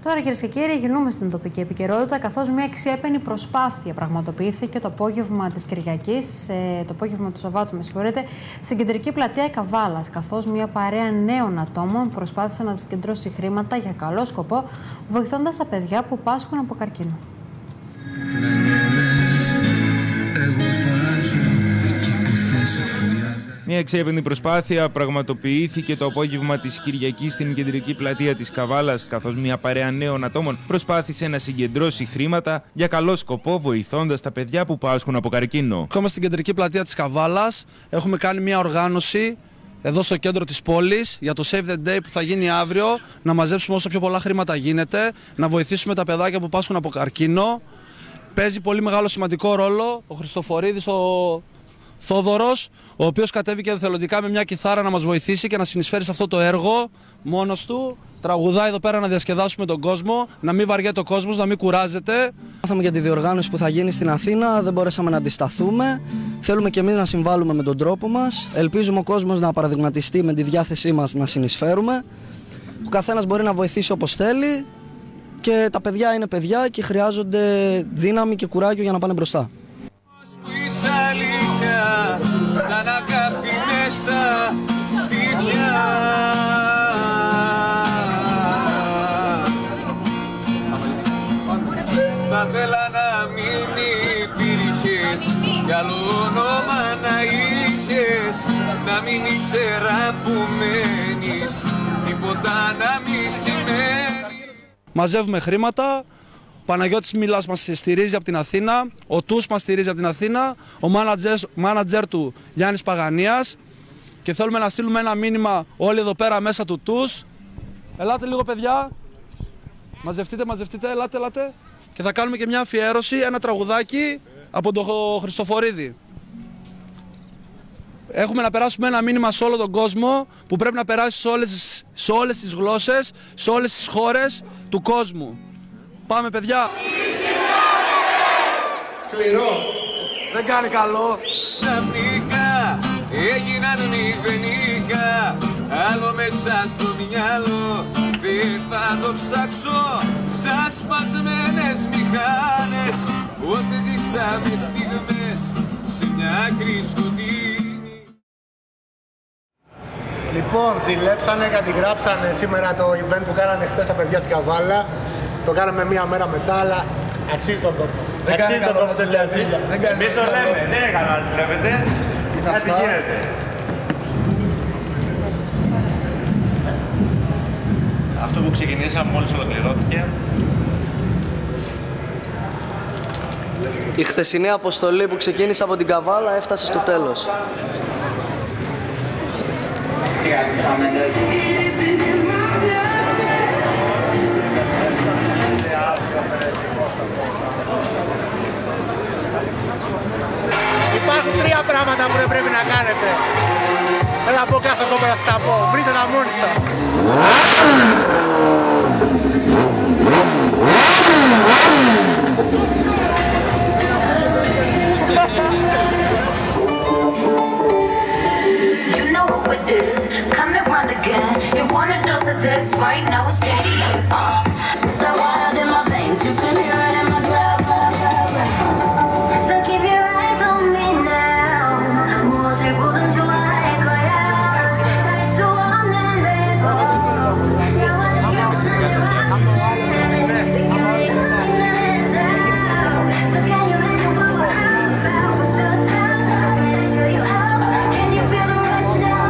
Τώρα, κυρίες και κύριοι, γυρνούμε στην τοπική επικαιρότητα, καθώς μια αξιέπαινη προσπάθεια πραγματοποιήθηκε το απόγευμα της Κυριακής, το απόγευμα του Σαββάτου, στην κεντρική πλατεία Καβάλας, καθώς μια παρέα νέων ατόμων προσπάθησε να συγκεντρώσει χρήματα για καλό σκοπό, βοηθώντας τα παιδιά που πάσχουν από καρκίνο. Μια αξιέπαινη προσπάθεια πραγματοποιήθηκε το απόγευμα της Κυριακής στην κεντρική πλατεία της Καβάλας, καθώς μια παρέα νέων ατόμων προσπάθησε να συγκεντρώσει χρήματα για καλό σκοπό, βοηθώντας τα παιδιά που πάσχουν από καρκίνο. Ακόμα στην κεντρική πλατεία της Καβάλας έχουμε κάνει μια οργάνωση εδώ στο κέντρο της πόλης για το Save the Day που θα γίνει αύριο, να μαζέψουμε όσο πιο πολλά χρήματα γίνεται, να βοηθήσουμε τα παιδάκια που πάσχουν από καρκίνο. Παίζει πολύ μεγάλο σημαντικό ρόλο ο Χριστοφορίδης, ο Θόδωρος, ο οποίος κατέβηκε θελοντικά με μια κιθάρα να μας βοηθήσει και να συνεισφέρει σε αυτό το έργο μόνος του. Τραγουδάει εδώ πέρα να διασκεδάσουμε τον κόσμο, να μην βαριέται ο κόσμος, να μην κουράζεται. Μάθαμε για τη διοργάνωση που θα γίνει στην Αθήνα, δεν μπορέσαμε να αντισταθούμε. Θέλουμε και εμείς να συμβάλλουμε με τον τρόπο μας. Ελπίζουμε ο κόσμος να παραδειγματιστεί με τη διάθεσή μας να συνεισφέρουμε. Ο καθένας μπορεί να βοηθήσει όπως θέλει και τα παιδιά είναι παιδιά και χρειάζονται δύναμη και κουράγιο για να πάνε μπροστά. Σαν αγάπη μες στα στήθια. Θα θέλα να μην υπήρχες, καλό όνομα να είχες, να μην ήξερα που μένεις, τίποτα να μην σημαίνει. Μαζεύουμε χρήματα. Ο Παναγιώτης Μίλας μας στηρίζει από την Αθήνα, ο Τους μας στηρίζει από την Αθήνα, ο μάνατζερ του Γιάννης Παγανίας, και θέλουμε να στείλουμε ένα μήνυμα όλοι εδώ πέρα μέσα του Τους. Ελάτε λίγο παιδιά, μαζευτείτε, ελάτε. Και θα κάνουμε και μια αφιέρωση, ένα τραγουδάκι από τον Χριστοφορίδη. Έχουμε να περάσουμε ένα μήνυμα σε όλο τον κόσμο που πρέπει να περάσει σε όλες τις γλώσσες, σε όλες τις χώρες του κόσμου. Πάμε παιδιά! Σκληρό! Δεν κάνει καλό! Ξαφνικά έγιναν μηδενικά, άλλο μέσα στο μυαλό, δεν θα το ψάξω, σαν σπασμένες μηχάνες, όσες ζήσαμε στιγμές σε μια άκρη σκοτεινή. Λοιπόν, ζηλέψανε, κατηγράψανε σήμερα το event που κάνανε χθες τα παιδιά στην Καβάλα. Το κάναμε μία μέρα μετά, αλλά αξίζει τον κόπο. Αξίζει τον κόπο τελειάζει. Εμείς το λέμε, δεν είναι καλά, βλέπετε. Κάτι γίνεται. Αυτό που ξεκινήσαμε μόλις ολοκληρώθηκε. Η χθεσινή αποστολή που ξεκίνησε από την Καβάλα έφτασε στο τέλος. Υπάρχουν τρία πράγματα που δεν πρέπει να κάνετε. Δεν θα πω κάθε κόμμα να στα πω. Βρείτε τα μόνοι σας. You know who it is, coming round again. You want a dose of this, right now it's steady. So wild in my veins, you can hear it in my glove. So keep your eyes on me now. 무엇을 보든지 알 거야. 날 수 없는 level. 영원히 없는 내 확신을 느껴야 있는 sound. So can you handle what I'm about? What's the time? I'm gonna show you how. Can you feel the rush now?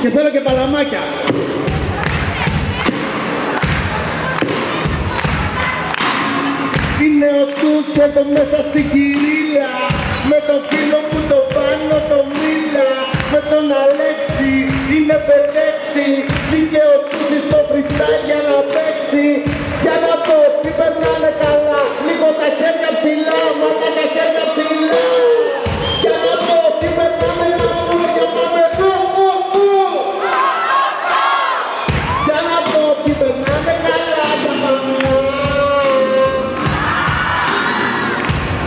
Και θέλω και παλαμάκια. Είναι ο τους εδώ μέσα στην Κυρίλα, με τον φίλο που το πάνω το μίλα, με τον Αλέξη είναι πεντέξι, βγήκε ο Τούσης στο freestyle για να παίξει, για να το τι περνάνε καλά, λίγο τα χέρια ψηλά, μάτα τα χέρια ψηλά, για να το τι περνάνε καλά, και πάμε για να το τι περνάνε καλά, για πάμε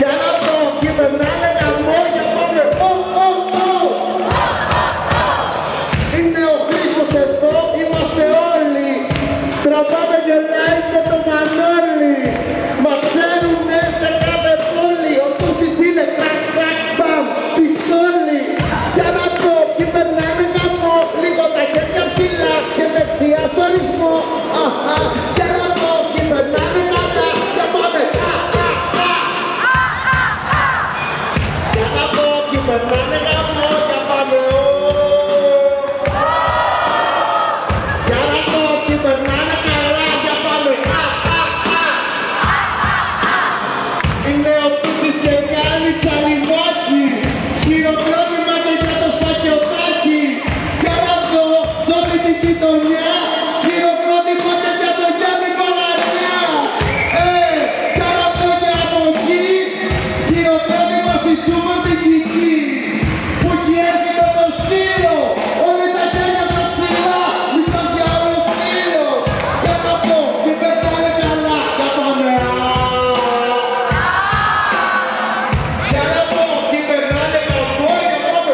για να το τι περνάνε γαμό, για πάμε είναι ο Χρήστος εδώ, είμαστε όλοι, τραβάμε και live με το Μανώλη, μας ξέρουνε σε κάθε πόλη, ο Τούσης είναι κρακ κρακ μπαμ, πιστόλι, για να το τι περνάνε γαμό, λίγο τα χέρια ψηλά και δεξιά στο ρυθμό, για να το τι περνάνε καλά, για πάμε για να το τι περνάνε γαμό, για πάμε για να το τι περνάνε καλά, για πάμε είναι ο Τούσης και κάνει τσαλινάκι, χειροκρότημα και για το σφακιωτάκι, για να δω σ' όλη την γειτονιά, χειροκρότημα και για το Γιάννη Παλανιά, για να δω και από εκεί, χειροκρότημα στη Σούμα την Κική, που έχει έρθει με το σκύλο, όλοι τα χέρια στα ψηλά, μη σας διάολο σκύλο, για να δω και περνάνε καλά, για πάμε για να δω τι περνάνε γαμό, για πάμε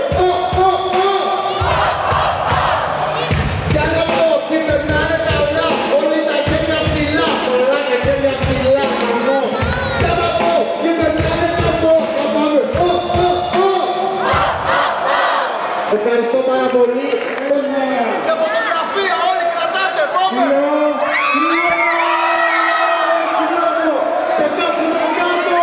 για να δω τι περνάνε καλά, όλοι τα χέρια ψηλά, πολλά και χέρια ψηλά, γαμό, για να δω τι περνάνε γαμό, για πάμε ευχαριστώ πάρα πολύ. Για φωτογραφία όλοι κρατάτε, πάμε! Πετάξτε το κάτω!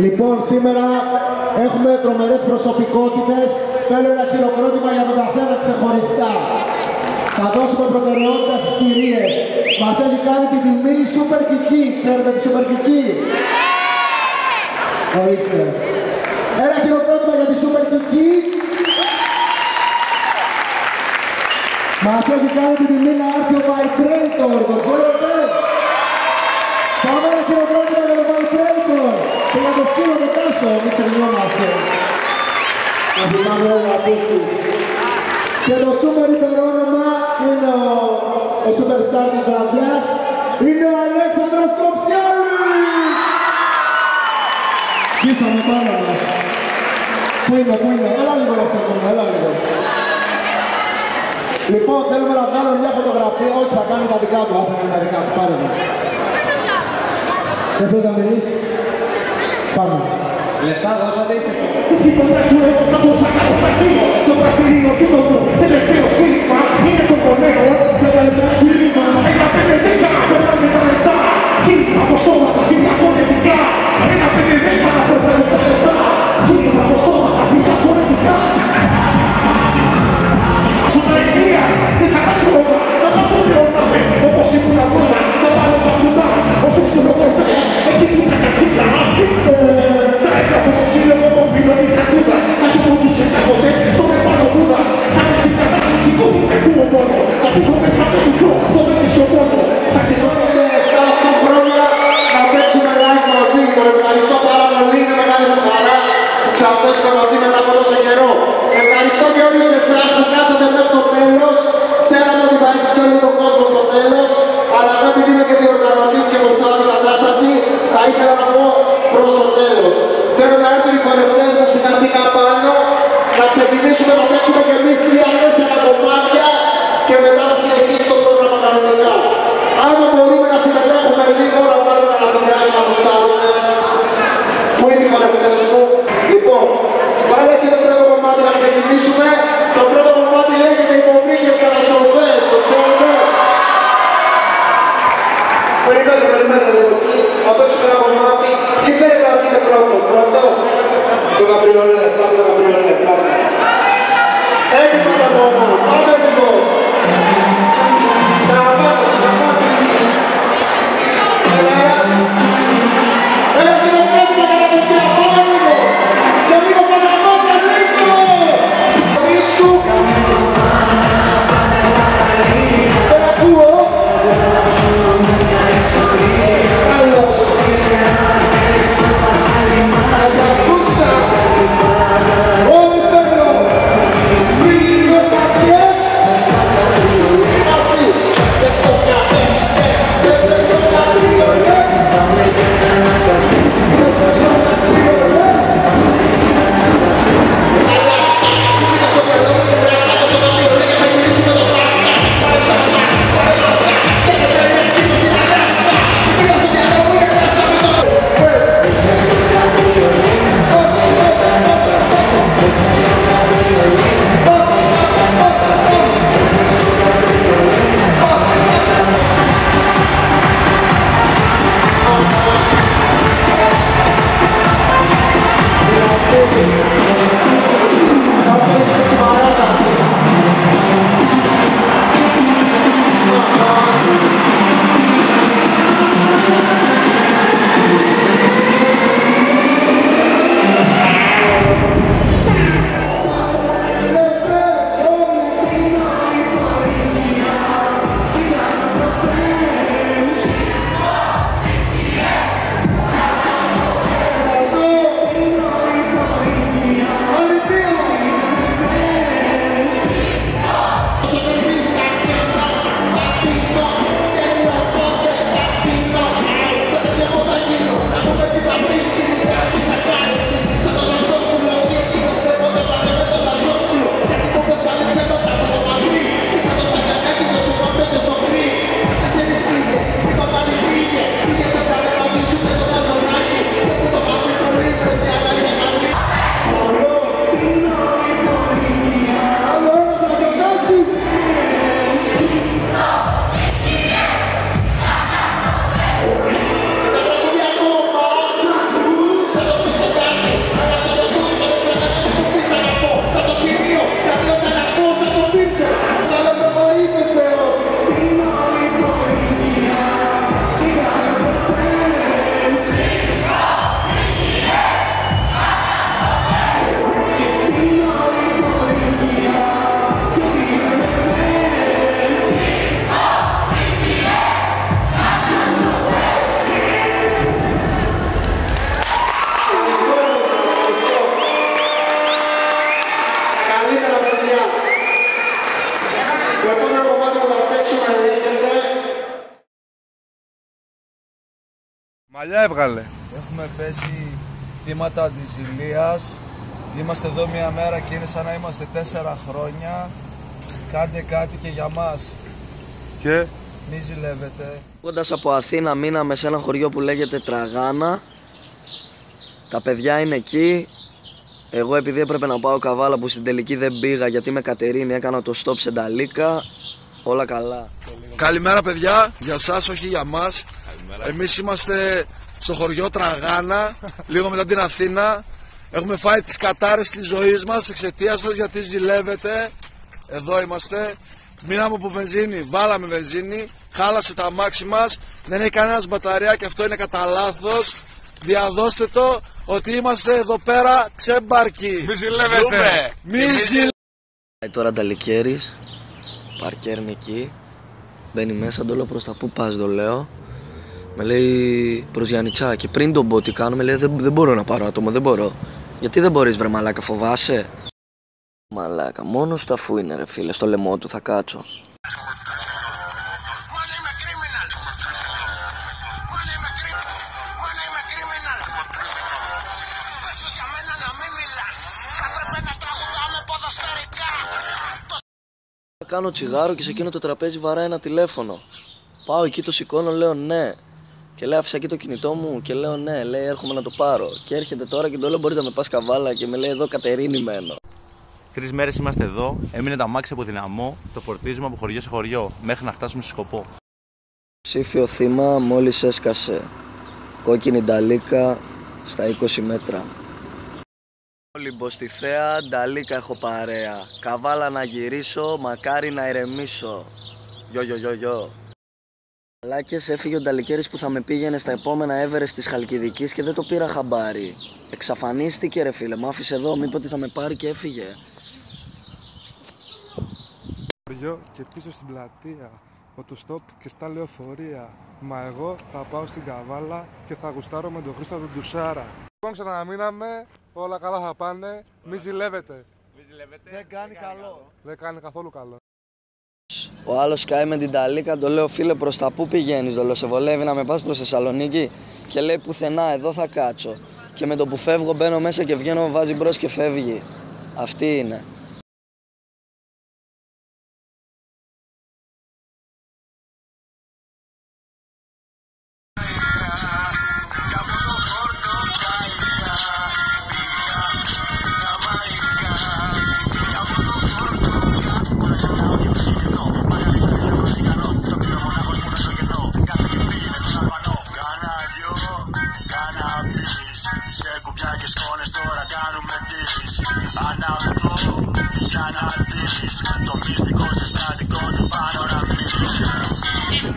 Λοιπόν, σήμερα έχουμε τρομερές προσωπικότητες. Θέλω ένα χειροκρότημα για τον καθένα ξεχωριστά. Θα δώσουμε προτεραιότητα στις κυρίες. Μας έχει κάνει την τιμή η Super Kiki. Ξέρετε τη Super Kiki? Ορίστε. Ένα χειροκρότημα για τη Super Kiki. Μας έχει κάνει την τιμή να έρθει ο Vibrator. Το ξέρετε? Πάμε ένα χειροκρότημα για τον Vibrator. Και για το σκύλο το Τάσο. Μην ξεχνιόμαστε. Να θυμάμαι όλοι να ακούσεις. Και το super υπερόνομα είναι ο superstar της βραδιάς, είναι ο Αλέξανδρος Κοψιάλης! Κοίσαμε πάνω μας. Πού είναι, έλα λίγο να στέκομαι, έλα λίγο. Λοιπόν, θέλουμε να βγάλουμε μια φωτογραφία, όχι θα κάνει τα δικά του, άσε να κάνει τα δικά του, πάρε με. Δεν θες να μιλήσεις? Πάμε. Λεφτά δώσατε, είστε έτσι. Τι κοντρέσου εγώ θα το σακάρω πασίγω. Το πραστηρίνο του το τελευταίο σχήμα είναι το πονέο. Για τα λεπτά κίνημα. Ένα πεντεδέκα, περνάμε τα λεπτά. Κίνημα από στόματα, διαφορετικά. Ένα πεντεδέκα, περνάμε τα λεπτά. Κίνημα από στόματα, διαφορετικά. Σου τα εγγύα, δεν θα πας όλα. Θα πας ό,τι ρωτάμε. Όπως ήμουν ακόμα, θα πάρω τα φουτά. Ως τους κολοκορφές, εκεί που τα κατσίκα. Τα έγραφα στο σύλλογο των φίλων της Ακούδας. Θα σου ποντούσε κάποτε στον επάνω Κούδας. Θα μες την κατάληψη κόβει κακούω μόνο. Θα του κόβεσμα το μικρό, το βέλισιο μόνο. Θα κοινώνονται 7-8 χρόνια να παίξουμε live μαζί. Τον ευχαριστώ πάρα πολύ, είναι μεγάλη μου χαρά που ξαναπέσουμε μαζί μετά από τόσο καιρό. Ευχαριστώ και όλους εσάς που κάτσατε μέχρι το τέλος. Ξέραμε ότι θα έχει και όλο τον κόσμο στο τέλος. Αλλά εγώ επειδή είμαι και διοργανωτής και βοηθάω την κατάσταση, θα ήθελα να πω προς το τέλος. Θέλω να έρθουν οι χορευτές μου σιγά σιγά πάνω, να ξεκινήσουμε να παίξουμε και εμείς 3-4 κομμάτια και μετά να συνεχίσει το πρόγραμμα κανονικά. Αν μπορούμε να συμμετέχουμε λίγο, να πάρουμε ένα βιντεάκι να γουστάρουμε. Πού είναι οι χορευτές μου? Λοιπόν, βάλε σε το πρώτο κομμάτι να ξεκινήσουμε. Το πρώτο κομμάτι λέγεται «Υποβρύχες καταστάσεις». καμπριολέ, πάμε το καμπριολέ, πάμε. Έτσι πάμε μόνο, πάμε λίγο. Ξαναπάνω, ξαναπάνω. Έτσι το κάνουμε για τα παιδιά, πάμε λίγο. Και λίγο παραπάνω, λίγο. Μίσου. Δεν ακούω. Άλλος. Αγαπούσα. Όλοι θέλω. Λίγο κάποιες. Μαζί. Και στο κάποιες. Και στο κάποιες. Μαλλιά έβγαλε. Έχουμε πέσει θύματα της ζηλίας. Είμαστε εδώ μια μέρα και είναι σαν να είμαστε 4 χρόνια. Κάντε κάτι και για μας. Και μη ζηλεύετε. Κόντας από Αθήνα μείναμε σε ένα χωριό που λέγεται Τραγάνα. Τα παιδιά είναι εκεί. Εγώ επειδή έπρεπε να πάω Καβάλα που στην τελική δεν πήγα γιατί με Κατερίνη έκανα το stop σε Νταλίκα. Όλα καλά. Καλημέρα παιδιά, για σας όχι για μας. Εμείς είμαστε στο χωριό Τραγάνα, λίγο μετά την Αθήνα. Έχουμε φάει τις κατάρες της ζωής μας εξαιτίας σας γιατί ζηλεύετε. Εδώ είμαστε. Μείναμε από βενζίνη, βάλαμε βενζίνη, χάλασε τα αμάξι μας. Δεν έχει κανένας μπαταρία και αυτό είναι κατά λάθος. Διαδώστε το ότι είμαστε εδώ πέρα ξέμπαρκοι. Μη ζηλεύετε. Μη ζηλεύετε. Τώρα Νταλικέρης, παρκέρνει εκεί. Μπαίνει μέσα, το λέω προς τα πού πας, το λέω. Με λέει προς Γιαννιτσά και πριν τον πω τι κάνω, με λέει δεν μπορώ να πάρω άτομο, δεν μπορώ. Γιατί δεν μπορείς βρε μαλάκα, φοβάσαι? Μαλάκα, μόνος του αφού είναι ρε φίλε, στο λαιμό του θα κάτσω. Κάνω τσιγάρο και σε εκείνο το τραπέζι βαράει ένα τηλέφωνο. Πάω εκεί, το σηκώνω, λέω ναι. Και λέει άφησα εκεί το κινητό μου και λέω ναι, λέει έρχομαι να το πάρω. Και έρχεται τώρα και το λέω μπορείς να με πας Καβάλα και με λέει εδώ Κατερίνη μένω. 3 μέρες είμαστε εδώ, έμεινε τα αμάξι από δυναμό, το φορτίζουμε από χωριό σε χωριό μέχρι να φτάσουμε στο σκοπό. Ψήφιο θύμα μόλις έσκασε. Κόκκινη Νταλίκα στα 20 μέτρα. Λιμποστιθέα, Νταλίκα έχω παρέα. Καβάλα να γυρίσω, μακάρι να ηρεμήσω. Γιο. Λάκες, έφυγε ο Νταλικέρης που θα με πήγαινε στα επόμενα Everest της Χαλκιδικής και δεν το πήρα χαμπάρι. Εξαφανίστηκε ρε φίλε, μ' άφησε εδώ, μήπω ότι θα με πάρει και έφυγε. Και πίσω στην πλατεία, οτοστόπ και στα λεωφορεία. Μα εγώ θα πάω στην Καβάλα και θα γουστάρω με τον Χρήστο τον Τουσάρα. Λοιπόν, ξαναμείναμε, όλα καλά θα πάνε, μη ζηλεύετε. Δεν κάνει καλό. Δεν κάνει καθόλου καλό. Ο άλλος κάει με την Ταλίκα, το λέω φίλε προς τα πού πηγαίνεις, το λέω σε βολεύει να με πας προς Θεσσαλονίκη και λέει πουθενά, εδώ θα κάτσω. Και με το που φεύγω μπαίνω μέσα και βγαίνω, βάζει μπρος και φεύγει. Αυτή είναι. Σε κουμπιά και σκόνες τώρα κάνουμε τις αναυτό για να δεις το μυστικό συστατικό του πανοραμίου.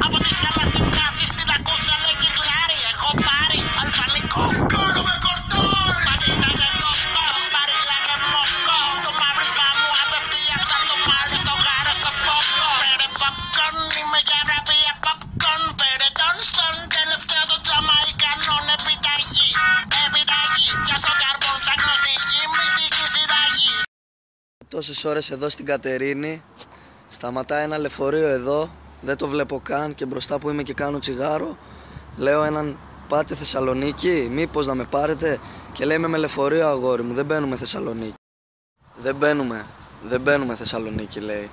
Από τις αλαθινάσεις στην ακούσα λέγει γλάρι, έχω πάρει αλφανικό. Κάνουμε κορτό, πατήτα και κοσκό, παρήλανε Μοσκό. Το μαύρισμα μου απευθεία σαν το μάλι, το γάρο στο φόκο. Πέρε popcorn, είμαι για βραβεία popcorn. Πέρε τον στον τελευταίο το Τζαμαϊκανό επιταγή. Τόσες ώρες εδώ στην Κατερίνη, σταματάει ένα λεωφορείο εδώ, δεν το βλέπω καν και μπροστά που είμαι και κάνω τσιγάρο, λέω έναν πάτε Θεσσαλονίκη, μήπως να με πάρετε, και λέει με λεωφορείο αγόρι μου, δεν μπαίνουμε Θεσσαλονίκη. Δεν μπαίνουμε Θεσσαλονίκη λέει.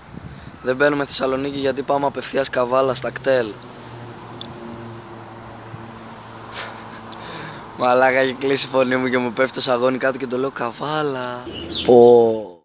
Δεν μπαίνουμε Θεσσαλονίκη γιατί πάμε απευθείας Καβάλα στα κτέλ. Μαλάκα, έχει κλείσει η φωνή μου και μου πέφτει το σαγόνι κάτω και το λέω Καβάλα. Πω.